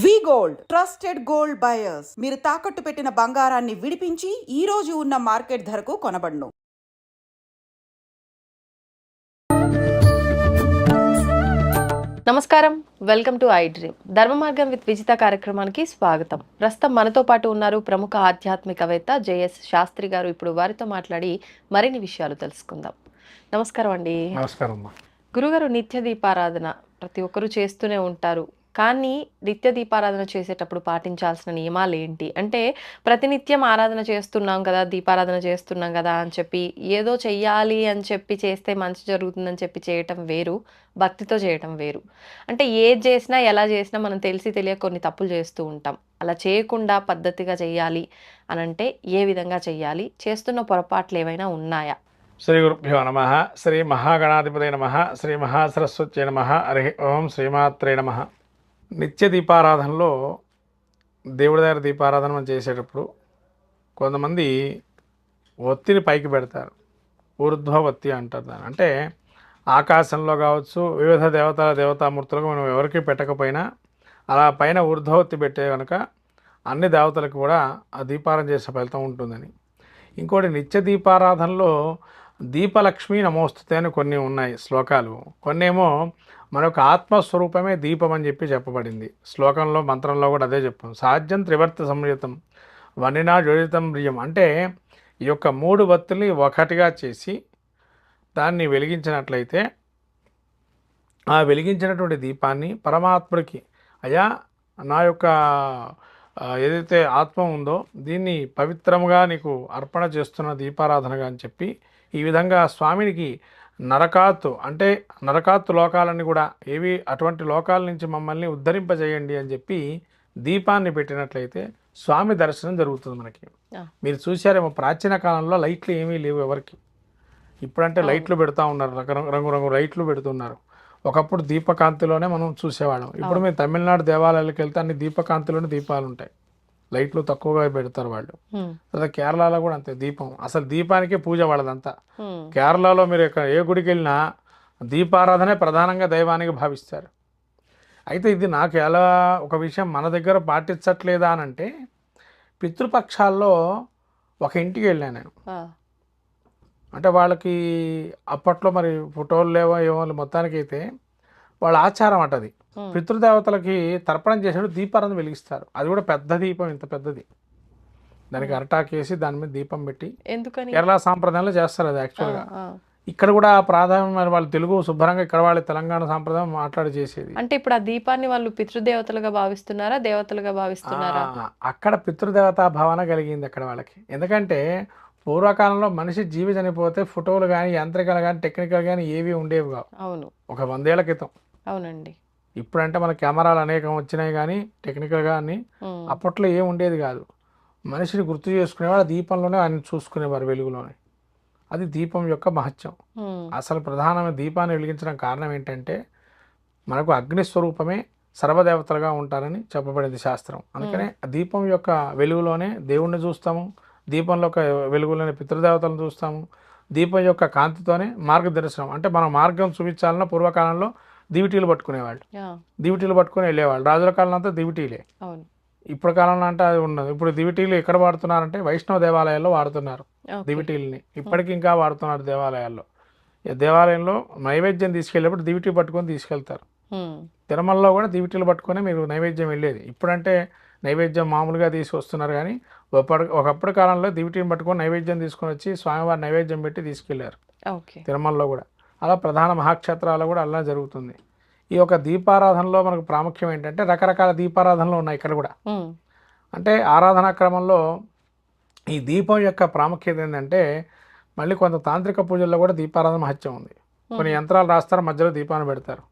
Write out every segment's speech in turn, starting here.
వి gold trusted gold buyers. మీరు తాకట్టు పెట్టిన బంగారాన్ని విడిపించి ఈ రోజు ఉన్న మార్కెట్ ధరకు కొనబడును. నమస్కారం, వెల్కమ్ టు ఐ డ్రీమ్. ధర్మ మార్గం విత్ విజిత కార్యక్రమానికి స్వాగతం. ప్రస్తుతం మనతో పాటు ఉన్నారు ప్రముఖ ఆధ్యాత్మికవేత్త జేఎస్ శాస్త్రి గారు. ఇప్పుడు వారితో మాట్లాడి మరిన్ని విషయాలు తెలుసుకుందాం. నమస్కారం అండి. నమస్కారం. గురుగారు, నిత్య దీపారాధన ప్రతి ఒక్కరూ చేస్తూనే ఉంటారు. కానీ నిత్య దీపారాధన చేసేటప్పుడు పాటించాల్సిన నియమాలు ఏంటి? అంటే ప్రతినిత్యం ఆరాధన చేస్తున్నాం కదా, దీపారాధన చేస్తున్నాం కదా అని చెప్పి ఏదో చెయ్యాలి అని చెప్పి చేస్తే మంచి జరుగుతుందని చెప్పి చేయటం వేరు, భక్తితో చేయటం వేరు. అంటే ఏది చేసినా ఎలా చేసినా మనం తెలిసి తెలియక కొన్ని తప్పులు చేస్తూ ఉంటాం. అలా చేయకుండా పద్ధతిగా చెయ్యాలి అని అంటే ఏ విధంగా చెయ్యాలి? చేస్తున్న పొరపాట్లు ఏవైనా ఉన్నాయా? శ్రీ గురుభ్యో నమః. శ్రీ మహాగణాధిపతయ నమః. శ్రీ మహాసరస్వత్యై నమః. హరి ఓం. శ్రీమాత్రే నమః. నిత్య దీపారాధనలో దేవుడి దగ్గర దీపారాధన మనం చేసేటప్పుడు కొంతమంది ఒత్తిని పైకి పెడతారు. ఊర్ధ్వ ఒత్తి అంటారు దాన్ని. అంటే ఆకాశంలో కావచ్చు, వివిధ దేవతామూర్తులకు మనం ఎవరికి పెట్టకపోయినా అలా పైన ఊర్ధ్వ ఒత్తి పెట్టే కనుక అన్ని దేవతలకు కూడా ఆ దీపారాధన చేసే ఫలితం ఉంటుందని. ఇంకోటి, నిత్య దీపారాధనలో దీపలక్ష్మి నమోస్తుతే అని కొన్ని ఉన్నాయి శ్లోకాలు. కొన్ని ఏమో మన యొక్క ఆత్మస్వరూపమే దీపం అని చెప్పి చెప్పబడింది శ్లోకంలో, మంత్రంలో కూడా అదే చెప్పాం. సాధ్యం త్రివర్త సంయుతం వనినా జోడితం ప్రియం. అంటే ఈ యొక్క 3 వత్తుల్ని ఒకటిగా చేసి దాన్ని వెలిగించినట్లయితే ఆ వెలిగించినటువంటి దీపాన్ని పరమాత్ముడికి, అయ్యా నా యొక్క ఏదైతే ఆత్మ ఉందో దీన్ని పవిత్రముగా నీకు అర్పణ చేస్తున్న దీపారాధనగా అని చెప్పి ఈ విధంగా స్వామినికి నరకాత్తు లోకాలన్నీ కూడా ఏవి అటువంటి లోకాల నుంచి మమ్మల్ని ఉద్ధరింపజేయండి అని చెప్పి దీపాన్ని పెట్టినట్లయితే స్వామి దర్శనం జరుగుతుంది మనకి. మీరు చూసారేమో ప్రాచీన కాలంలో లైట్లు ఏమీ లేవు ఎవరికి. ఇప్పుడంటే లైట్లు పెడతా ఉన్నారు, రంగు లైట్లు పెడుతున్నారు. ఒకప్పుడు దీపకాంతిలోనే మనం చూసేవాళ్ళం. ఇప్పుడు మీరు తమిళనాడు దేవాలయాలకు వెళ్తే అన్ని దీపకాంతిలోనే దీపాలు ఉంటాయి, లైట్లు తక్కువగా పెడతారు వాళ్ళు. అదే కేరళలో కూడా అంతే, దీపం అసలు దీపానికే పూజ వాళ్ళదంతా. కేరళలో మీరు ఏ గుడికి వెళ్ళినా దీపారాధనే ప్రధానంగా దైవానికి భావిస్తారు. అయితే ఇది నాకు ఎలా ఒక విషయం మన దగ్గర పాటించట్లేదా అని అంటే, పితృపక్షాల్లో ఒక ఇంటికి వెళ్ళాను నేను. అంటే వాళ్ళకి అప్పట్లో మరి ఫోటోలు లేవో ఏమో, మొత్తానికి అయితే వాళ్ళ ఆచారం అంటది. పితృదేవతలకి తర్పణం చేసేటప్పుడు దీపారాధన వెలిగిస్తారు. అది కూడా పెద్ద దీపం, ఇంత పెద్దది. దానికి అరటాకేసి దాని మీద దీపం పెట్టి కేరళ సాంప్రదాయంలో చేస్తారు అది యాక్చువల్గా. ఇక్కడ కూడా ప్రాధాన్యం మరి వాళ్ళు తెలుగు శుభ్రంగా, ఇక్కడ వాళ్ళ తెలంగాణ సాంప్రదాయం మాట్లాడి చేసేది. అంటే ఇప్పుడు ఆ దీపాన్ని వాళ్ళు పితృదేవతలుగా భావిస్తున్నారా, దేవతలుగా భావిస్తున్నారా? అక్కడ పితృదేవతా భావన కలిగింది అక్కడ వాళ్ళకి. ఎందుకంటే పూర్వకాలంలో మనిషి జీవి చనిపోతే ఫోటోలు కానీ, యంత్రికలు కానీ, టెక్నికల్ కానీ ఏవి ఉండేవి కావు. అవును, ఒక 100 ఏళ్ల క్రితం. అవునండి. ఇప్పుడంటే మన కెమెరాలు అనేకం వచ్చినాయి కానీ టెక్నికల్ కానీ అప్పట్లో ఏం ఉండేది కాదు. మనిషిని గుర్తు చేసుకునేవాడు దీపంలోనే ఆయన చూసుకునేవారు, వెలుగులోనే. అది దీపం యొక్క మహత్యం. అసలు ప్రధానమైన దీపాన్ని వెలిగించడం కారణం ఏంటంటే మనకు అగ్నిస్వరూపమే సర్వదేవతలుగా ఉంటారని చెప్పబడింది శాస్త్రం. అందుకనే దీపం యొక్క వెలుగులోనే దేవుణ్ణి చూస్తాము, దీపంలో వెలుగులోనే పితృదేవతలను చూస్తాము. దీపం యొక్క కాంతితోనే మార్గదర్శనం. అంటే మనం మార్గం చూపించాలన్న పూర్వకాలంలో దివిటీలు పట్టుకునేవాళ్ళు, దివిటీలు పట్టుకుని వెళ్ళేవాళ్ళు. రాజుల కాలంలో అంతా దివిటీలే. ఇప్పుడు కాలంలో అంటే అది ఉన్నది. ఇప్పుడు దివిటీలు ఎక్కడ వాడుతున్నారంటే వైష్ణవ దేవాలయాల్లో వాడుతున్నారు దివిటీలని. ఇప్పటికీ ఇంకా వాడుతున్నారు దేవాలయాల్లో. దేవాలయంలో నైవేద్యం తీసుకెళ్ళేప్పుడు దివిటీ పట్టుకొని తీసుకెళ్తారు. తిరుమలలో కూడా దివిటీలు పట్టుకొని మీరు నైవేద్యం వెళ్ళేది. ఇప్పుడంటే నైవేద్యం మామూలుగా తీసుకొస్తున్నారు కానీ ఒకప్పుడు కాలంలో దివిటీని పట్టుకొని నైవేద్యం తీసుకొని వచ్చి స్వామివారి నైవేద్యం పెట్టి తీసుకెళ్లారు తిరుమలలో కూడా. అలా ప్రధాన మహాక్షేత్రాలు కూడా అలా జరుగుతుంది. ఈ యొక్క దీపారాధనలో మనకు ప్రాముఖ్యం ఏంటంటే రకరకాల దీపారాధనలు ఉన్నాయి ఇక్కడ కూడా. అంటే ఆరాధనా క్రమంలో ఈ దీపం యొక్క ప్రాముఖ్యత ఏంటంటే, మళ్ళీ కొంత తాంత్రిక పూజల్లో కూడా దీపారాధన మహత్యం ఉంది. కొన్ని యంత్రాలు రాస్తారు, మధ్యలో దీపాన్ని పెడతారు.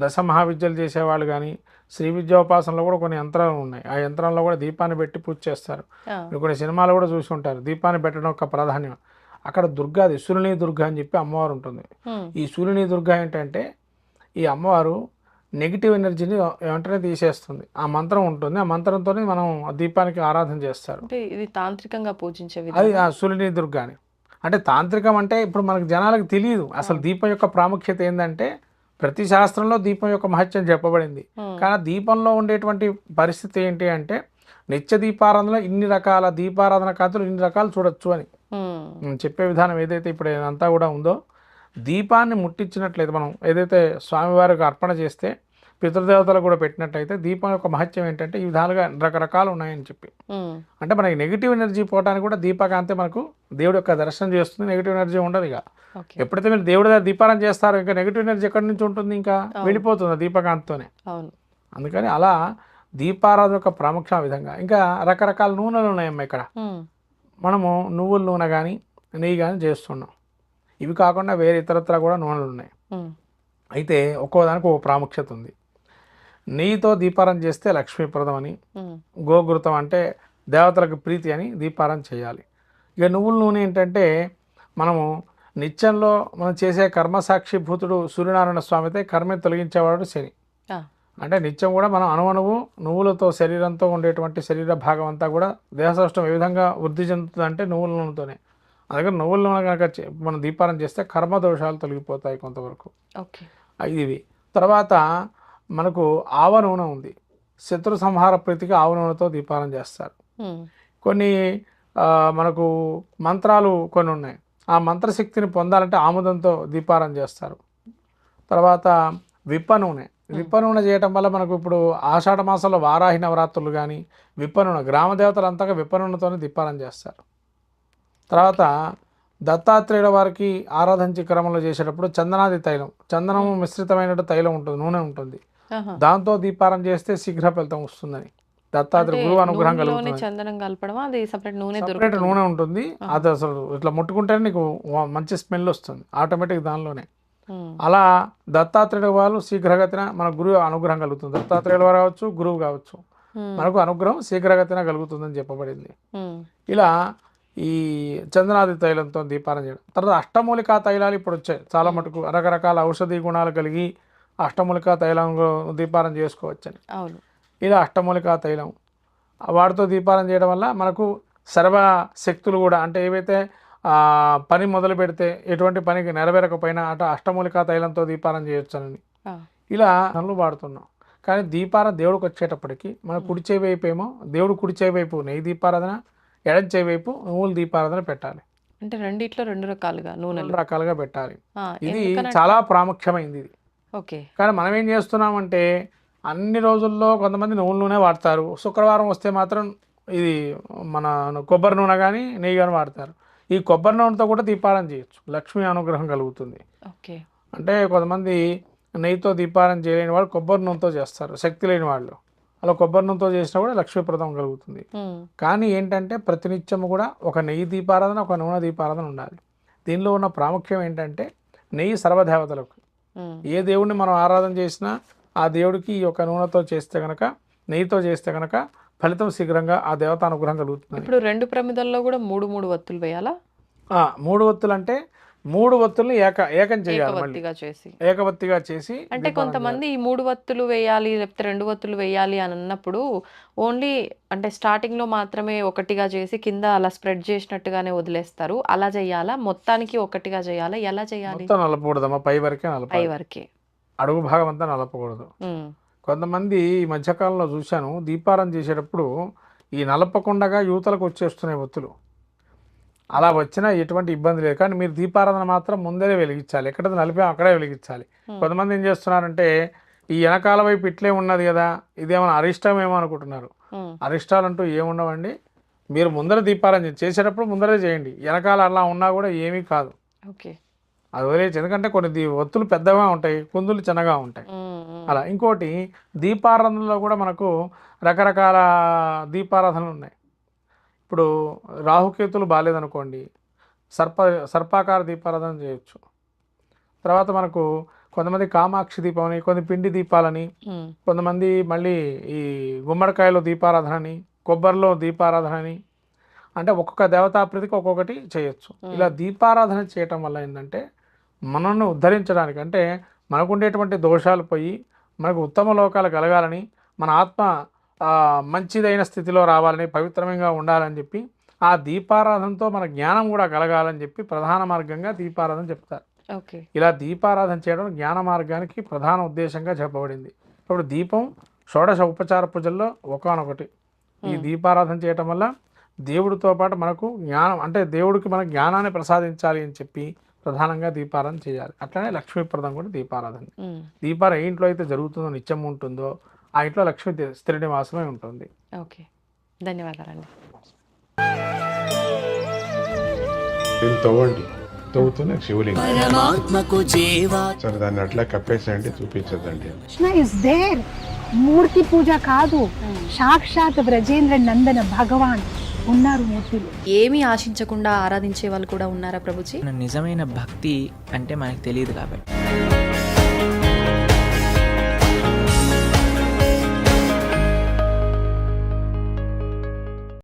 దశ మహావిద్యలు చేసేవాళ్ళు కానీ, శ్రీ విద్యోపాసనలో కూడా కొన్ని యంత్రాలు ఉన్నాయి. ఆ యంత్రంలో కూడా దీపాన్ని పెట్టి పూజ చేస్తారు. మీరు కొన్ని సినిమాలు కూడా చూసి ఉంటారు. దీపాన్ని పెట్టడం యొక్క ప్రాధాన్యం. అక్కడ దుర్గాది శూలిని దుర్గా అని చెప్పి అమ్మవారు ఉంటుంది. ఈ శూలిని దుర్గా ఏంటంటే ఈ అమ్మవారు నెగిటివ్ ఎనర్జీని వెంటనే తీసేస్తుంది. ఆ మంత్రం ఉంటుంది, ఆ మంత్రంతో మనం దీపానికి ఆరాధన చేస్తారు. ఇది తాంత్రికంగా పూజించే అది ఆ శూలిని దుర్గా అని. అంటే తాంత్రికం అంటే ఇప్పుడు మనకు జనాలకు తెలియదు అసలు దీపం యొక్క ప్రాముఖ్యత ఏంటంటే ప్రతి శాస్త్రంలో దీపం యొక్క మహత్యం చెప్పబడింది. ఉమ్, కానీ దీపంలో ఉండేటువంటి పరిస్థితి ఏంటి అంటే నిత్య దీపారాధనలో ఇన్ని రకాల దీపారాధన కాంతులు ఇన్ని రకాలు చూడొచ్చు అని ఉమ్, చెప్పే విధానం ఏదైతే ఇప్పుడు అంతా కూడా ఉందో, దీపాన్ని ముట్టించినట్లయితే మనం ఏదైతే స్వామివారికి అర్పణ చేస్తే పితృదేవతలు కూడా పెట్టినట్టయితే దీపం యొక్క మహత్యం ఏంటంటే ఈ విధాలుగా రకరకాలు ఉన్నాయని చెప్పి, ఉమ్, అంటే మనకి నెగిటివ్ ఎనర్జీ పోవడానికి కూడా దీపకాంతే మనకు దేవుడి యొక్క దర్శనం చేస్తుంది. నెగిటివ్ ఎనర్జీ ఉండదు. ఇక ఓకే. ఎప్పుడైతే మీరు దేవుడి దగ్గర దీపారాధన చేస్తారో ఇంకా నెగిటివ్ ఎనర్జీ ఎక్కడి నుంచి ఉంటుంది, ఇంకా వెళ్ళిపోతుంది ఆ దీపకాంతితోనే. అవును. అందుకని అలా దీపారాధన యొక్క ప్రాముఖ్యం ఆ విధంగా. ఇంకా రకరకాల నూనెలు ఉన్నాయమ్మా ఇక్కడ. ఉమ్, మనము నువ్వుల నూనె కానీ నెయ్యి కానీ చేస్తున్నాం. ఇవి కాకుండా వేరే ఇతరత్ర కూడా నూనెలు ఉన్నాయి. ఉమ్, అయితే ఒక్కో దానికి ఒక ప్రాముఖ్యత ఉంది. నెయ్యితో దీపారాధన చేస్తే లక్ష్మీప్రదం అని, ఉమ్, గోఘృతం అంటే దేవతలకు ప్రీతి అని దీపారాధన చేయాలి. ఇక నువ్వుల నూనె ఏంటంటే మనము నిత్యంలో మనం చేసే కర్మసాక్షి భూతుడు సూర్యనారాయణ స్వామి అయితే కర్మే తొలగించేవాడు శని. ఆ, అంటే నిత్యం కూడా మనం అణువణువు నువ్వులతో శరీరంతో ఉండేటువంటి శరీర భాగం అంతా కూడా దేహసౌష్టం ఏ విధంగా వృద్ధి చెందుతుంది అంటే నువ్వుల నూనెతోనే. అందుకని నువ్వుల నూనె కనుక మనం దీపారాధన చేస్తే కర్మ దోషాలు తొలగిపోతాయి కొంతవరకు. ఓకే. ఇవి తర్వాత మనకు ఆవ నూనె ఉంది. శత్రు సంహార ప్రీతికి ఆవ నూనెతో దీపారాధన చేస్తారు. ఉమ్, కొన్ని మనకు మంత్రాలు కొన్ని ఉన్నాయి. ఆ మంత్రశక్తిని పొందాలంటే ఆముదంతో దీపారాధన చేస్తారు. తర్వాత విప్ప నూనె. విప్ప నూనె చేయటం వల్ల మనకు ఇప్పుడు ఆషాఢ మాసంలో వారాహి నవరాత్రులు కానీ విప్ప నూనె గ్రామ దేవతలు అంతగా విప్ప నూనెతోనే దీపారాధన చేస్తారు. తర్వాత దత్తాత్రేయుల వారికి ఆరాధించే క్రమంలో చేసేటప్పుడు చందనాది తైలం, చందనము మిశ్రితమైన తైలం ఉంటుంది, నూనె ఉంటుంది. ఆహా. దాంతో దీపారాధన చేస్తే శీఘ్ర ఫలితం వస్తుందని దత్తాత్రేయ గురువు అనుగ్రహం నూనెలోనే కలుగుతుంది. చందనం కలపడం, అది సపరేట్ నూనె సపరేట్ దొరుకుతుంది. నూనె ఉంటుంది. అది అసలు ఇట్లా ముట్టుకుంటేనే నీకు మంచి స్మెల్ వస్తుంది ఆటోమేటిక్ దానిలోనే. ఉమ్, అలా దత్తాత్రేయుల వాళ్ళు శీఘ్రగతిన మన గురువు అనుగ్రహం కలుగుతుంది. దత్తాత్రేయుల వారు కావచ్చు, గురువు కావచ్చు, ఉమ్, మనకు అనుగ్రహం శీఘ్రగతిన కలుగుతుందని చెప్పబడింది. ఉమ్, ఇలా ఈ చందనాది తైలంతో దీపారాధన చేయడం. తర్వాత అష్టమూలికా తైలాలు ఇప్పుడు వచ్చాయి చాలా మటుకు. రకరకాల ఔషధీ గుణాలు కలిగి అష్టమూలికా తైలం దీపారాధన చేసుకోవచ్చని. అవును. ఇలా అష్టమూలికా తైలం వాటితో దీపారాధన చేయడం వల్ల మనకు సర్వ శక్తులు కూడా, అంటే ఏవైతే పని మొదలు పెడితే ఎటువంటి పనికి నెరవేరకపోయినా అటు అష్టమూలికా తైలంతో దీపారాధన చేయొచ్చని ఆ, ఇలా నన్ను వాడుతున్నాం. కానీ దీపారాధన దేవుడికి వచ్చేటప్పటికి మన కుడి చేయి వైపు ఏమో దేవుడు కుడి చేయి వైపు నెయ్యి దీపారాధన, ఎడం చేయి వైపు నువ్వుల దీపారాధన పెట్టాలి. అంటే రెండిట్లో రెండు రకాలుగా నూనెలు. రెండు రకాలుగా పెట్టాలి. ఆ, ఇది ఎందుకనంటే- చాలా ప్రాముఖ్యమైంది ఇది. ఓకే. కానీ మనం ఏం చేస్తున్నామంటే అన్ని రోజుల్లో కొంతమంది నువ్వుల నూనె వాడతారు. శుక్రవారం వస్తే మాత్రం ఇది మన కొబ్బరి నూనె కానీ నెయ్యి కానీ వాడతారు. ఈ కొబ్బరి నూనెతో కూడా దీపారాధన చేయొచ్చు, లక్ష్మీ అనుగ్రహం కలుగుతుంది. ఓకే. అంటే కొంతమంది నెయ్యితో దీపారాధన చేయలేని వాళ్ళు కొబ్బరి నూనెతో చేస్తారు, శక్తి లేని వాళ్ళు. అలా కొబ్బరి నూనెతో చేసినా కూడా లక్ష్మీప్రదం కలుగుతుంది. ఉమ్, కానీ ఏంటంటే ప్రతినిత్యం కూడా ఒక నెయ్యి దీపారాధన, ఒక నూనె దీపారాధన ఉండాలి. దీనిలో ఉన్న ప్రాముఖ్యం ఏంటంటే నెయ్యి సర్వదేవతలకు, ఉమ్, ఏ దేవుడిని మనం ఆరాధన చేసినా ఆ దేవుడికి ఈ యొక్క నూనెతో చేస్తే కనుక, నెయ్యితో చేస్తే కనుక ఫలితం శీఘ్రంగా ఆ దేవత అనుగ్రహం కలుగుతుంది. ఇప్పుడు రెండు ప్రమిదల్లో కూడా మూడు మూడు వత్తులు వేయాలా? 3 ఒత్తులు అంటే 3 ఒత్తుల్ని ఏకం చేయాలి. మళ్ళీ ఏకవత్తిగా చేసి. ఏకవత్తిగా చేసి అంటే దీపారాధన కొంతమంది ఈ 3 వత్తులు వేయాలి లేకపోతే 2 వత్తులు వేయాలి అని అన్నప్పుడు ఓన్లీ అంటే స్టార్టింగ్ లో మాత్రమే ఒకటిగా చేసి కింద అలా స్ప్రెడ్ చేసినట్టుగానే వదిలేస్తారు. అలా చేయాలా? మొత్తానికి ఒకటిగా చేయాలా? ఎలా చేయాలి? మొత్తం నలపకూడదమ్మా, పై వరకే పై నలపాలి. వరకే. అడుగు భాగం అంతా నలపకూడదు. ఉమ్, కొంతమంది ఈ మధ్యకాలంలో చూశాను దీపారాధన చేసేటప్పుడు ఈ నలపకుండగా యువతలకు వచ్చేస్తున్నాయి ఒత్తులు. అలా వచ్చినా ఎటువంటి ఇబ్బంది లేదు. కానీ మీరు దీపారాధన మాత్రం ముందరే వెలిగించాలి. ఎక్కడ నలిపాం అక్కడే వెలిగించాలి. కొంతమంది ఏం చేస్తున్నారంటే ఈ వెనకాల వైపు ఇట్లే ఉన్నది కదా, ఇదేమైనా అరిష్టం ఏమో అనుకుంటున్నారు. ఉమ్, అరిష్టాలంటూ ఏముండవండి. మీరు ముందర దీపారాధన చేసేటప్పుడు ముందరే చేయండి. వెనకాల అలా ఉన్నా కూడా ఏమీ కాదు, ఓకే. అది వదిలేసి. ఎందుకంటే కొన్ని ఒత్తులు పెద్దగా ఉంటాయి, కుందులు చిన్నగా ఉంటాయి. ఉమ్, ఉమ్, అలా ఇంకోటి దీపారాధనలో కూడా మనకు రకరకాల దీపారాధనలు ఉన్నాయి. ఇప్పుడు రాహుకేతులు బాగాలేదనుకోండి, సర్పాకార దీపారాధన చేయొచ్చు. తర్వాత మనకు కొంతమంది కామాక్షి దీపం అని, కొన్ని పిండి దీపాలని, ఉమ్, కొంతమంది మళ్ళీ ఈ గుమ్మడికాయలో దీపారాధన అని, కొబ్బరిలో దీపారాధన అని, అంటే ఒక్కొక్క దేవతా ప్రీతికి ఒక్కొక్కటి చేయొచ్చు. ఇలా దీపారాధన చేయటం వల్ల ఏంటంటే మనల్ని ఉద్ధరించడానికి, అంటే మనకు ఉండేటువంటి దోషాలు పోయి మనకు ఉత్తమ లోకాలు కలగాలని, మన ఆత్మ మంచిదైన స్థితిలో రావాలని, పవిత్రంగా ఉండాలని చెప్పి ఆ దీపారాధనతో మన జ్ఞానం కూడా కలగాలని చెప్పి ప్రధాన మార్గంగా దీపారాధన చెప్తారు. ఓకే. ఇలా దీపారాధన చేయడం జ్ఞాన మార్గానికి ప్రధాన ఉద్దేశంగా చెప్పబడింది. ఇప్పుడు దీపం షోడశ ఉపచార పూజల్లో ఒకానొకటి. ఈ దీపారాధన చేయటం వల్ల దేవుడితో పాటు మనకు జ్ఞానం, అంటే దేవుడికి మన జ్ఞానాన్ని ప్రసాదించాలి అని చెప్పి ప్రధానంగా దీపారాధన చేయాలి. అట్లనే లక్ష్మీప్రదం కూడా దీపారాధన. దీపారాధన ఏ ఇంట్లో అయితే జరుగుతుందో, నిత్యం ఉంటుందో, ఆ ఇంట్లో లక్ష్మీ స్థిర నివాసమే ఉంటుంది. ఓకే, ధన్యవాదాలండి. దీన్ని తవ్వండి, తవ్వుతూనే శివలింగం. పరమాత్మకు జీవా సరే దాన్ని అట్లా కప్పేసేయండి, చూపించదండి. Krishna is there. మూర్తి పూజ కాదు, సాక్షాత్ బ్రజేంద్ర నందన భగవాన్ ఉన్నారు మూర్తిలో. ఏమీ ఆశించకుండా ఆరాధించే వాళ్ళు కూడా ఉన్నారా ప్రభుజీ? నిజమైన భక్తి అంటే మనకు తెలియదు కాబట్టి